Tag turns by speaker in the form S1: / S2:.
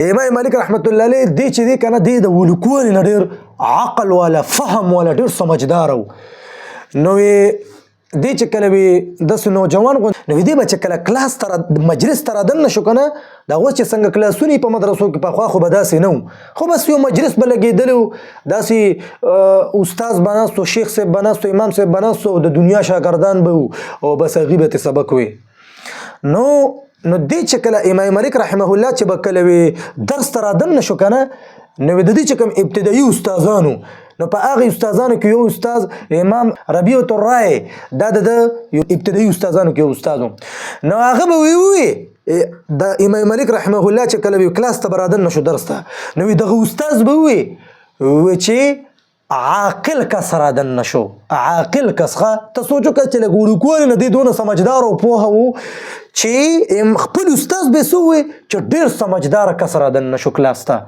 S1: امام مالک رحمت الله علیه دې چې دی کنه دې د ولکوالي نه ډېر عقل والا فهم والا ډېر سمجدار و. نو دې چې کله وي داسې نوجوان غوندې نو دې به چې کله کلاس ته مجلس ته رادننه شو که نه دا اوس چې څنګه کلاسونه په مدرسو کې پخوا خو به داسې نه و خو بس یو مجلس به لګېدلی و داسې استاذ به ناست و شیخ صاحب به ناست و امام صاحب به ناست و د دنیا شاګردان به وو او بس هغوی به ترې سبق وی. نو دې چې کله امام مالک رحمه الله چې به کله وي درس ته رادننه شو که نه نو د دې چې کوم ابتدایي استادانو نو په هغه استادانو کې یو استاد امام ربیعة الرای دا د یو ابتدایي استادانو کې یو استاد نو هغه به وی د امام مالک رحمه الله چې کله وی کلاس ته برادن نشو درس ته نو دغه استاد به وی چې عاقل کس رادن نشو عاقل کسخه ته سوچو که چې لږ وړوکوالي نه دی دونه سمجدار او پوهه و چې خپل استاد به څه وی چې ډېر سمجداره کس رادن نشو کلاس ته